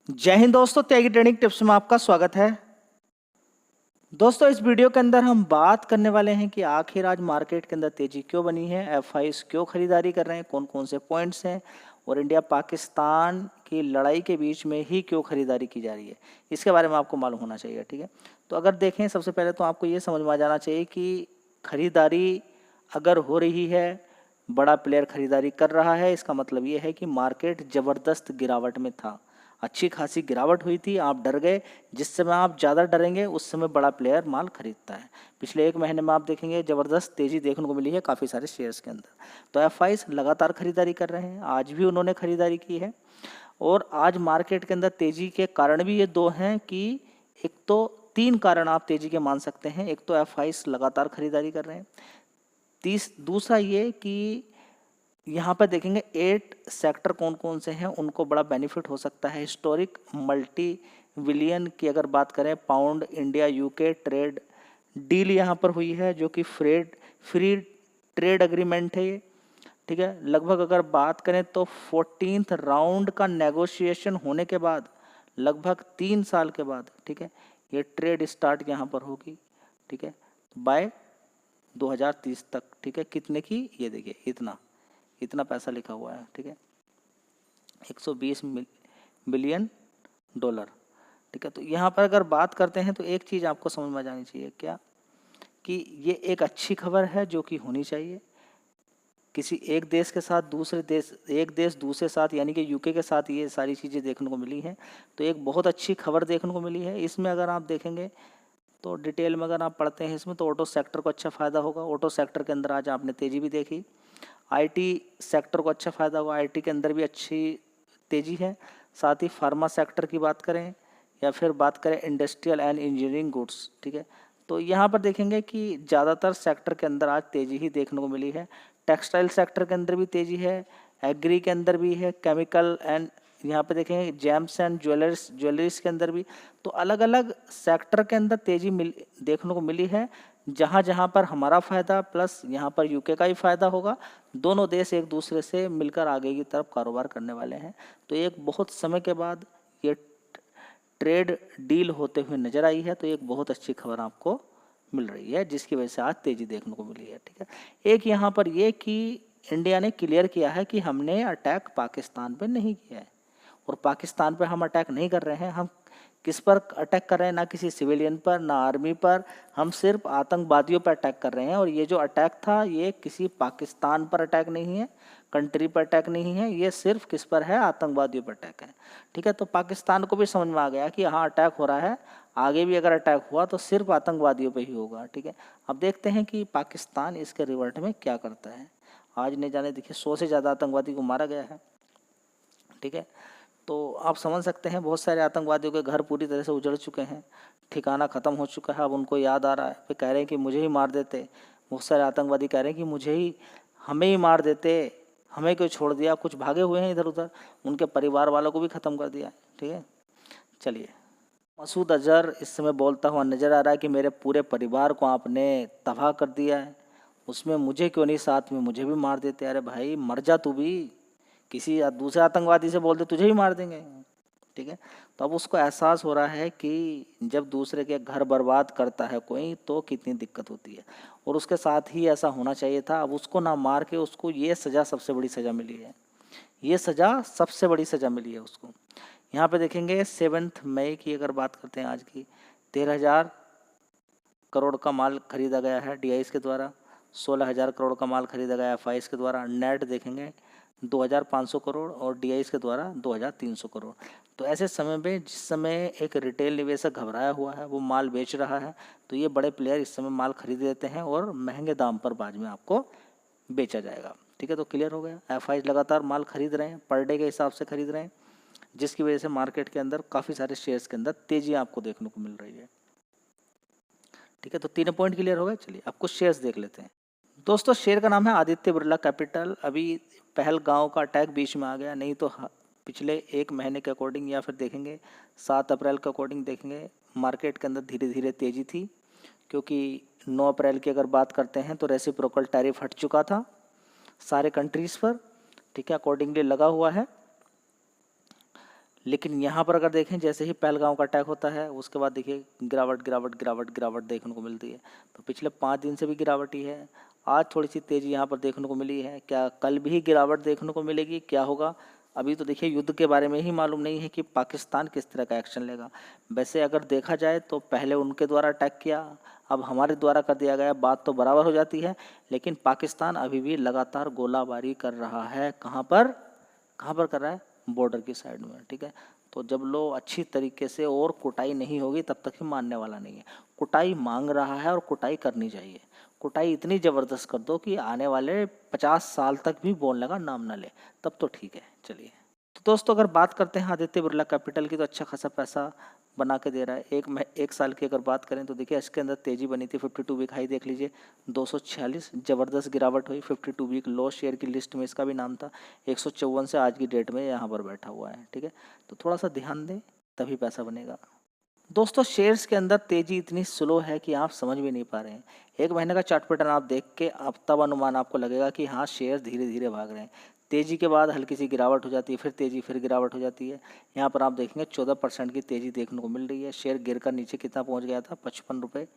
जय हिंद दोस्तों, त्यागी trading tips में आपका स्वागत है। दोस्तों, इस वीडियो के अंदर हम बात करने वाले हैं कि आखिर आज मार्केट के अंदर तेजी क्यों बनी है, एफआईज क्यों खरीदारी कर रहे हैं, कौन कौन से पॉइंट्स हैं और इंडिया पाकिस्तान की लड़ाई के बीच में ही क्यों खरीदारी की जा रही है, इसके बारे में आपको मालूम होना चाहिए। ठीक है, तो अगर देखें, सबसे पहले तो आपको ये समझ में आ जाना चाहिए कि खरीदारी अगर हो रही है, बड़ा प्लेयर खरीदारी कर रहा है, इसका मतलब ये है कि मार्केट ज़बरदस्त गिरावट में था। अच्छी खासी गिरावट हुई थी, आप डर गए। जिस समय आप ज़्यादा डरेंगे उस समय बड़ा प्लेयर माल खरीदता है। पिछले एक महीने में आप देखेंगे ज़बरदस्त तेज़ी देखने को मिली है काफ़ी सारे शेयर्स के अंदर। तो एफआईज लगातार खरीदारी कर रहे हैं, आज भी उन्होंने खरीदारी की है। और आज मार्केट के अंदर तेज़ी के कारण भी ये दो हैं कि एक तो तीन कारण आप तेज़ी के मान सकते हैं। एक तो एफआईज लगातार खरीदारी कर रहे हैं, दूसरा ये कि यहाँ पर देखेंगे 8 सेक्टर कौन कौन से हैं, उनको बड़ा बेनिफिट हो सकता है। हिस्टोरिक मल्टी बिलियन की अगर बात करें, pound India UK trade deal यहाँ पर हुई है, जो कि फ्री ट्रेड एग्रीमेंट है ये। ठीक है, लगभग अगर बात करें तो 14th राउंड का नेगोशिएशन होने के बाद लगभग 3 साल के बाद, ठीक है, ये ट्रेड स्टार्ट यहाँ पर होगी। ठीक है, बाय 2030 तक। ठीक है, कितने की, ये देखिए इतना पैसा लिखा हुआ है। ठीक है, 120 बिलियन डॉलर। ठीक है, तो यहाँ पर अगर बात करते हैं तो एक चीज़ आपको समझ में आ जानी चाहिए, क्या कि ये एक अच्छी खबर है जो कि होनी चाहिए। किसी एक देश के साथ दूसरे देश, एक देश दूसरे साथ यानी कि यूके के साथ ये सारी चीज़ें देखने को मिली हैं, तो एक बहुत अच्छी खबर देखने को मिली है। इसमें अगर आप देखेंगे तो डिटेल में अगर आप पढ़ते हैं इसमें, तो ऑटो सेक्टर को अच्छा फ़ायदा होगा। ऑटो सेक्टर के अंदर आज आपने तेज़ी भी देखी। आईटी सेक्टर को अच्छा फ़ायदा हुआ, आईटी के अंदर भी अच्छी तेज़ी है। साथ ही फार्मा सेक्टर की बात करें या फिर बात करें इंडस्ट्रियल एंड इंजीनियरिंग गुड्स, ठीक है, तो यहाँ पर देखेंगे कि ज़्यादातर सेक्टर के अंदर आज तेज़ी ही देखने को मिली है। टेक्सटाइल सेक्टर के अंदर भी तेज़ी है, एग्री के अंदर भी है, केमिकल एंड यहाँ पे देखेंगे जेम्स एंड ज्वेलरीज के अंदर भी। तो अलग अलग सेक्टर के अंदर तेज़ी देखने को मिली है, जहाँ जहाँ पर हमारा फ़ायदा प्लस यहाँ पर यूके का ही फ़ायदा होगा। दोनों देश एक दूसरे से मिलकर आगे की तरफ कारोबार करने वाले हैं। तो एक बहुत समय के बाद ये ट्रेड डील होते हुए नज़र आई है, तो एक बहुत अच्छी खबर आपको मिल रही है, जिसकी वजह से आज तेज़ी देखने को मिली है। ठीक है, एक यहाँ पर ये कि इंडिया ने क्लियर किया है कि हमने अटैक पाकिस्तान पर नहीं किया है, और पाकिस्तान पर हम अटैक नहीं कर रहे हैं। हम किस पर अटैक कर रहे हैं, ना किसी सिविलियन पर, ना आर्मी पर, हम सिर्फ आतंकवादियों पर अटैक कर रहे हैं। और ये जो अटैक था, ये किसी पाकिस्तान पर अटैक नहीं है, कंट्री पर अटैक नहीं है, ये सिर्फ किस पर है, आतंकवादियों पर अटैक है। ठीक है, तो पाकिस्तान को भी समझ में आ गया कि हाँ अटैक हो रहा है, आगे भी अगर अटैक हुआ तो सिर्फ आतंकवादियों पर ही होगा। ठीक है, अब देखते हैं कि पाकिस्तान इसके रिवर्ट में क्या करता है। आज नहीं जाने, देखिए 100 से ज़्यादा आतंकवादी को मारा गया है। ठीक है, तो आप समझ सकते हैं बहुत सारे आतंकवादियों के घर पूरी तरह से उजड़ चुके हैं, ठिकाना ख़त्म हो चुका है। अब उनको याद आ रहा है, वे कह रहे हैं कि मुझे ही मार देते। बहुत सारे आतंकवादी कह रहे हैं कि हमें ही मार देते, हमें क्यों छोड़ दिया। कुछ भागे हुए हैं इधर उधर, उनके परिवार वालों को भी ख़त्म कर दिया है। ठीक है, चलिए, मसूद अजहर इस समय बोलता हुआ नज़र आ रहा है कि मेरे पूरे परिवार को आपने तबाह कर दिया है, उसमें मुझे क्यों नहीं साथ में, मुझे भी मार देते। अरे भाई मर जा तू भी, किसी दूसरे आतंकवादी से बोल दे तुझे ही मार देंगे। ठीक है, तो अब उसको एहसास हो रहा है कि जब दूसरे के घर बर्बाद करता है कोई तो कितनी दिक्कत होती है, और उसके साथ ही ऐसा होना चाहिए था। अब उसको ना मार के उसको ये सज़ा, सबसे बड़ी सज़ा मिली है, ये सज़ा सबसे बड़ी सज़ा मिली है उसको। यहाँ पे देखेंगे 7 मई की अगर बात करते हैं आज की, 13,000 करोड़ का माल खरीदा गया है डीआईएस के द्वारा, 16,000 करोड़ का माल खरीदा गया एफआईएस के द्वारा। नेट देखेंगे 2,500 करोड़ और डीआईएस के द्वारा 2,300 करोड़। तो ऐसे समय में जिस समय एक रिटेल निवेशक घबराया हुआ है, वो माल बेच रहा है, तो ये बड़े प्लेयर इस समय माल खरीद लेते हैं और महंगे दाम पर बाद में आपको बेचा जाएगा। ठीक है, तो क्लियर हो गया, एफआईएस लगातार माल खरीद रहे हैं, पर डे के हिसाब से खरीद रहे हैं, जिसकी वजह से मार्केट के अंदर काफ़ी सारे शेयर्स के अंदर तेजी आपको देखने को मिल रही है। ठीक है, तो 3 पॉइंट क्लियर हो गए। चलिए अब कुछ शेयर्स देख लेते हैं। दोस्तों, शेयर का नाम है आदित्य बिरला कैपिटल। अभी पहलगांव का अटैक बीच में आ गया, नहीं तो पिछले एक महीने के अकॉर्डिंग या फिर देखेंगे 7 अप्रैल के अकॉर्डिंग देखेंगे, मार्केट के अंदर धीरे धीरे तेज़ी थी, क्योंकि 9 अप्रैल की अगर बात करते हैं तो रेसिप्रोकल टैरिफ हट चुका था सारे कंट्रीज़ पर। ठीक है, अकॉर्डिंगली लगा हुआ है। लेकिन यहाँ पर अगर देखें जैसे ही पहलगांव का अटैक होता है उसके बाद देखिए गिरावट गिरावट गिरावट गिरावट देखने को मिलती है। तो पिछले 5 दिन से भी गिरावट ही है। आज थोड़ी सी तेज़ी यहाँ पर देखने को मिली है। क्या कल भी गिरावट देखने को मिलेगी, क्या होगा अभी तो देखिए युद्ध के बारे में ही मालूम नहीं है कि पाकिस्तान किस तरह का एक्शन लेगा। वैसे अगर देखा जाए तो पहले उनके द्वारा अटैक किया, अब हमारे द्वारा कर दिया गया, बात तो बराबर हो जाती है। लेकिन पाकिस्तान अभी भी लगातार गोलाबारी कर रहा है। कहाँ पर कर रहा है? बॉर्डर की साइड में, ठीक है। तो जब लोग अच्छी तरीके से और कुटाई नहीं होगी तब तक ही मानने वाला नहीं है। कुटाई मांग रहा है और कुटाई करनी चाहिए। कुटाई इतनी ज़बरदस्त कर दो कि आने वाले 50 साल तक भी बोलने का नाम ना ले, तब तो ठीक है। चलिए, तो दोस्तों अगर बात करते हैं आदित्य बिरला कैपिटल की, तो अच्छा खासा पैसा बना के दे रहा है। एक साल की अगर बात करें तो देखिए इसके अंदर तेज़ी बनी थी। 52 वीक हाई देख लीजिए 246, ज़बरदस्त गिरावट हुई। 52 वीक लो शेयर की लिस्ट में इसका भी नाम था। 154 से आज की डेट में यहाँ पर बैठा हुआ है, ठीक है। तो थोड़ा सा ध्यान दें तभी पैसा बनेगा। दोस्तों शेयर्स के अंदर तेज़ी इतनी स्लो है कि आप समझ भी नहीं पा रहे हैं। 1 महीने का चार्ट पैटर्न आप देख के आप तब अनुमान आपको लगेगा कि हाँ शेयर धीरे धीरे भाग रहे हैं। तेज़ी के बाद हल्की सी गिरावट हो जाती है, फिर तेज़ी, फिर गिरावट हो जाती है। यहाँ पर आप देखेंगे 14% की तेज़ी देखने को मिल रही है। शेयर गिरकर नीचे कितना पहुँच गया था? 55 रुपये।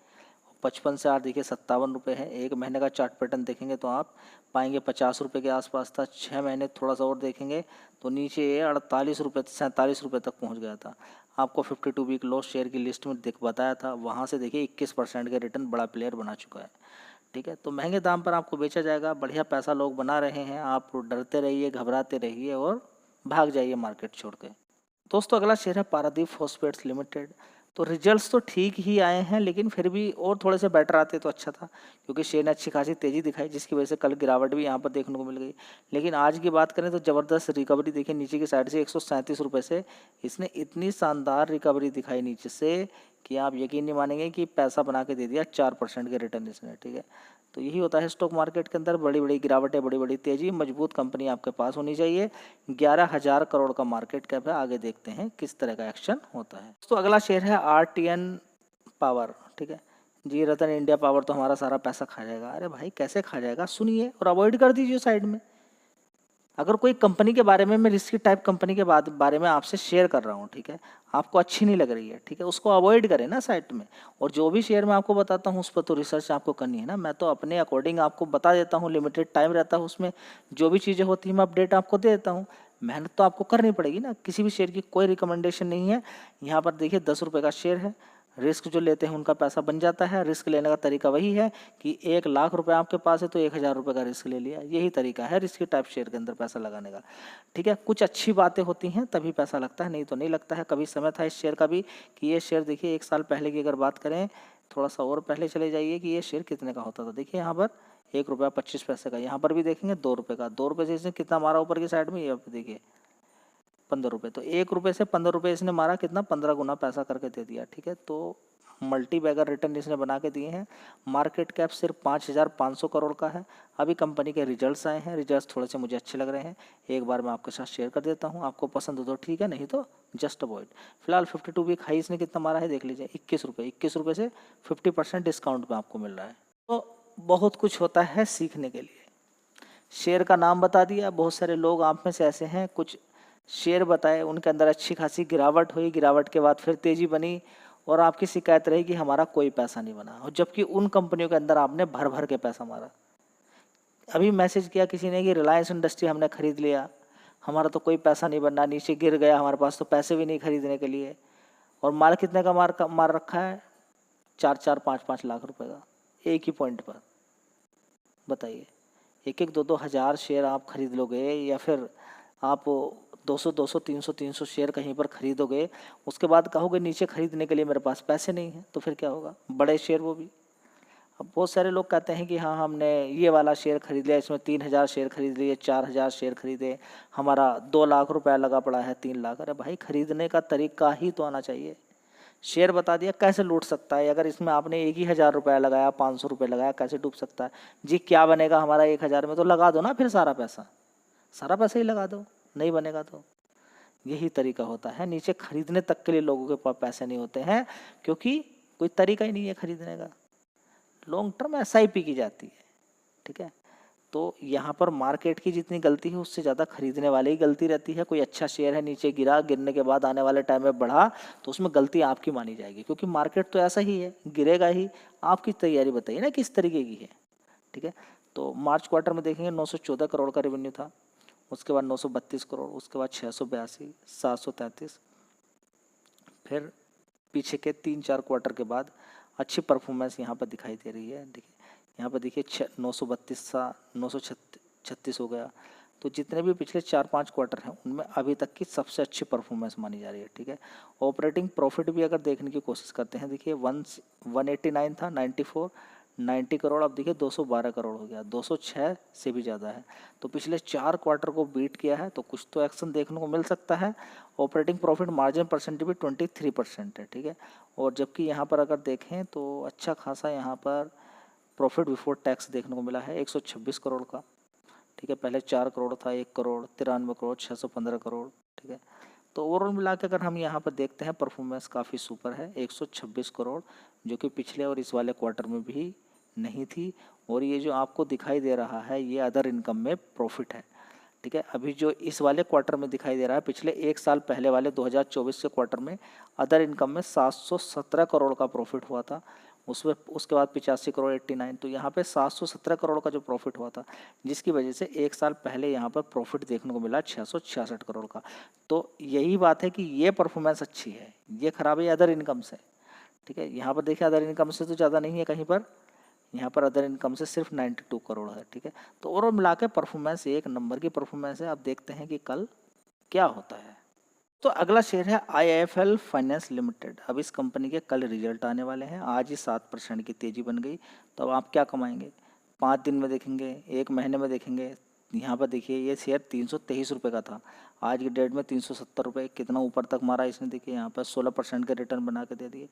55 से आज देखिए 57 रुपये है। 1 महीने का चार्ट पैटर्न देखेंगे तो आप पाएंगे 50 रुपये के आसपास था। 6 महीने थोड़ा सा और देखेंगे तो नीचे 48 रुपये, 47 रुपये तक पहुंच गया था। आपको 52 वीक लो शेयर की लिस्ट में बताया था। वहां से देखिए 21% के रिटर्न बड़ा प्लेयर बना चुका है, ठीक है। तो महंगे दाम पर आपको बेचा जाएगा। बढ़िया पैसा लोग बना रहे हैं। आप डरते रहिए, घबराते रहिए और भाग जाइए मार्केट छोड़ के। दोस्तों अगला शेयर है पारादीप फॉस्फेट्स लिमिटेड। तो रिजल्ट्स तो ठीक ही आए हैं, लेकिन फिर भी और थोड़े से बेटर आते तो अच्छा था, क्योंकि शेयर ने अच्छी खासी तेज़ी दिखाई, जिसकी वजह से कल गिरावट भी यहाँ पर देखने को मिल गई। लेकिन आज की बात करें तो ज़बरदस्त रिकवरी देखिए नीचे की साइड से 137 रुपये से इसने इतनी शानदार रिकवरी दिखाई नीचे से कि आप यकीन नहीं मानेंगे कि पैसा बना के दे दिया 4% के रिटर्न इसने, ठीक है। तो यही होता है स्टॉक मार्केट के अंदर, बड़ी बड़ी गिरावटें, बड़ी बड़ी तेज़ी। मजबूत कंपनी आपके पास होनी चाहिए। 11,000 करोड़ का मार्केट कैप है। आगे देखते हैं किस तरह का एक्शन होता है। तो अगला शेयर है RTN पावर, ठीक है जी। रतन इंडिया पावर तो हमारा सारा पैसा खा जाएगा। अरे भाई कैसे खा जाएगा? सुनिए और अवॉइड कर दीजिए साइड में। अगर कोई कंपनी के बारे में, मैं रिस्की टाइप कंपनी के बारे में आपसे शेयर कर रहा हूँ, ठीक है, आपको अच्छी नहीं लग रही है, ठीक है, उसको अवॉइड करें ना साइड में। और जो भी शेयर मैं आपको बताता हूँ उस पर तो रिसर्च आपको करनी है ना। मैं तो अपने अकॉर्डिंग आपको बता देता हूँ, लिमिटेड टाइम रहता है उसमें, जो भी चीज़ें होती हैं मैं अपडेट आपको दे देता हूँ। मेहनत तो आपको करनी पड़ेगी ना। किसी भी शेयर की कोई रिकमेंडेशन नहीं है। यहाँ पर देखिए 10 रुपये का शेयर है। रिस्क जो लेते हैं उनका पैसा बन जाता है। रिस्क लेने का तरीका वही है कि 1,00,000 रुपये आपके पास है तो 1,000 रुपये का रिस्क ले लिया। यही तरीका है रिस्क टाइप शेयर के अंदर पैसा लगाने का, ठीक है। कुछ अच्छी बातें होती हैं तभी पैसा लगता है, नहीं तो नहीं लगता है। कभी समय था इस शेयर का भी कि ये शेयर देखिए 1 साल पहले की अगर बात करें, थोड़ा सा और पहले चले जाइए कि ये शेयर कितने का होता था। देखिए यहाँ पर 1 रुपया 25 पैसे का, यहाँ पर भी देखेंगे 2 रुपये का। 2 रुपये से इसने कितना मारा ऊपर की साइड में, ये देखिए 15 रुपये। तो 1 रुपये से 15 रुपये इसने मारा, कितना? 15 गुना पैसा करके दे दिया, ठीक है। तो मल्टी बैगर रिटर्न इसने बना के दिए हैं। मार्केट कैप सिर्फ 5,500 करोड़ का है। अभी कंपनी के रिजल्ट्स आए हैं। रिजल्ट्स थोड़े से मुझे अच्छे लग रहे हैं। एक बार मैं आपके साथ शेयर कर देता हूँ। आपको पसंद हो तो ठीक है, नहीं तो जस्ट अवॉइड। फिलहाल 52 वीक हाई इसने कितना मारा है देख लीजिए, 21 रुपये। 21 रुपये से 50% डिस्काउंट में आपको मिल रहा है। तो बहुत कुछ होता है सीखने के लिए। शेयर का नाम बता दिया। बहुत सारे लोग आप में से ऐसे हैं, कुछ शेयर बताए, उनके अंदर अच्छी खासी गिरावट हुई, गिरावट के बाद फिर तेज़ी बनी और आपकी शिकायत रही कि हमारा कोई पैसा नहीं बना, और जबकि उन कंपनियों के अंदर आपने भर भर के पैसा मारा। अभी मैसेज किया किसी ने कि रिलायंस इंडस्ट्री हमने खरीद लिया, हमारा तो कोई पैसा नहीं बनना, नीचे गिर गया, हमारे पास तो पैसे भी नहीं खरीदने के लिए। और माल कितने का मार रखा है? 4-4, 5-5 लाख रुपए का एक ही पॉइंट पर। बताइए, 1-1, 2-2 हज़ार शेयर आप खरीद लोगे, या फिर आप 200-200, 300-300 शेयर कहीं पर खरीदोगे, उसके बाद कहोगे नीचे खरीदने के लिए मेरे पास पैसे नहीं हैं, तो फिर क्या होगा? बड़े शेयर वो भी। अब बहुत सारे लोग कहते हैं कि हाँ हमने ये वाला शेयर खरीद लिया, इसमें 3,000 शेयर खरीद लिए, 4,000 शेयर खरीदे, हमारा 2 लाख रुपया लगा पड़ा है, 3 लाख। अरे भाई खरीदने का तरीका ही तो आना चाहिए। शेयर बता दिया, कैसे लूट सकता है? अगर इसमें आपने 1,000 रुपया लगाया, 500 रुपये लगाया, कैसे डूब सकता है जी? क्या बनेगा हमारा 1,000 में? तो लगा दो ना फिर सारा पैसा ही लगा दो, नहीं बनेगा तो। यही तरीका होता है। नीचे खरीदने तक के लिए लोगों के पास पैसे नहीं होते हैं, क्योंकि कोई तरीका ही नहीं है खरीदने का। लॉन्ग टर्म SIP की जाती है, ठीक है। तो यहाँ पर मार्केट की जितनी गलती है उससे ज़्यादा खरीदने वाले ही गलती रहती है। कोई अच्छा शेयर है, नीचे गिरा, गिरने के बाद आने वाले टाइम में बढ़ा, तो उसमें गलती आपकी मानी जाएगी, क्योंकि मार्केट तो ऐसा ही है, गिरेगा ही। आपकी तैयारी बताइए ना किस तरीके की है। ठीक है, तो मार्च क्वार्टर में देखेंगे 914 करोड़ का रेवेन्यू था, उसके बाद 932 करोड़, उसके बाद 682, 733, फिर पीछे के 3-4 क्वार्टर के बाद अच्छी परफॉर्मेंस यहाँ पर दिखाई दे रही है। देखिए यहाँ पर देखिए 932 सा 936 हो गया। तो जितने भी पिछले 4-5 क्वार्टर हैं उनमें अभी तक की सबसे अच्छी परफॉर्मेंस मानी जा रही है। ठीक है, ऑपरेटिंग प्रॉफिट भी अगर देखने की कोशिश करते हैं, देखिए 189 था, 90 करोड़, अब देखिए 212 करोड़ हो गया, 206 से भी ज़्यादा है। तो पिछले 4 क्वार्टर को बीट किया है, तो कुछ तो एक्शन देखने को मिल सकता है। ऑपरेटिंग प्रॉफिट मार्जिन परसेंट भी 23% है। ठीक है, और जबकि यहाँ पर अगर देखें तो अच्छा खासा यहाँ पर प्रॉफिट बिफोर टैक्स देखने को मिला है 126 करोड़ का। ठीक है, पहले 4 करोड़ था, 1 करोड़, 93 करोड़, 615 करोड़। ठीक है, तो ओवरऑल मिला के अगर हम यहाँ पर देखते हैं परफॉर्मेंस काफ़ी सुपर है, 126 करोड़, जो कि पिछले और इस वाले क्वार्टर में भी नहीं थी। और ये जो आपको दिखाई दे रहा है ये अदर इनकम में प्रॉफिट है। ठीक है, अभी जो इस वाले क्वार्टर में दिखाई दे रहा है, पिछले 1 साल पहले वाले 2024 के क्वार्टर में अदर इनकम में 717 करोड़ का प्रॉफिट हुआ था। उसमें उसके बाद 85 करोड़ 89, तो यहाँ पे 717 करोड़ का जो प्रॉफिट हुआ था, जिसकी वजह से 1 साल पहले यहाँ पर प्रॉफिट देखने को मिला 666 करोड़ का। तो यही बात है कि ये परफॉर्मेंस अच्छी है, ये खराब है अदर इनकम से। ठीक है, यहाँ पर देखिए अदर इनकम से तो ज़्यादा नहीं है कहीं पर, यहाँ पर अदर इनकम से सिर्फ 92 करोड़ है। ठीक है, तो ओवरऑल मिला के परफॉर्मेंस एक नंबर की परफॉर्मेंस है। अब देखते हैं कि कल क्या होता है। तो अगला शेयर है IIFL फाइनेंस लिमिटेड। अब इस कंपनी के कल रिजल्ट आने वाले हैं। आज ही 7% की तेज़ी बन गई, तो अब आप क्या कमाएंगे? 5 दिन में देखेंगे, 1 महीने में देखेंगे, यहाँ पर देखिए ये शेयर 323 रुपये का था, आज की डेट में 370 रुपये। कितना ऊपर तक मारा इसने, देखिए यहाँ पर 16% के रिटर्न बना के दे दिए।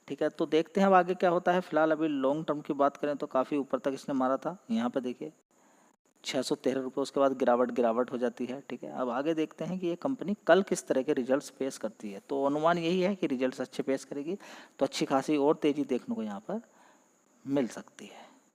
ठीक है, तो देखते हैं अब आगे क्या होता है। फिलहाल अभी लॉन्ग टर्म की बात करें तो काफ़ी ऊपर तक इसने मारा था, यहाँ पर देखिए 613 रुपये, उसके बाद गिरावट हो जाती है। ठीक है, अब आगे देखते हैं कि ये कंपनी कल किस तरह के रिजल्ट्स पेश करती है। तो अनुमान यही है कि रिजल्ट्स अच्छे पेश करेगी, तो अच्छी खासी और तेज़ी देखने को यहाँ पर मिल सकती है।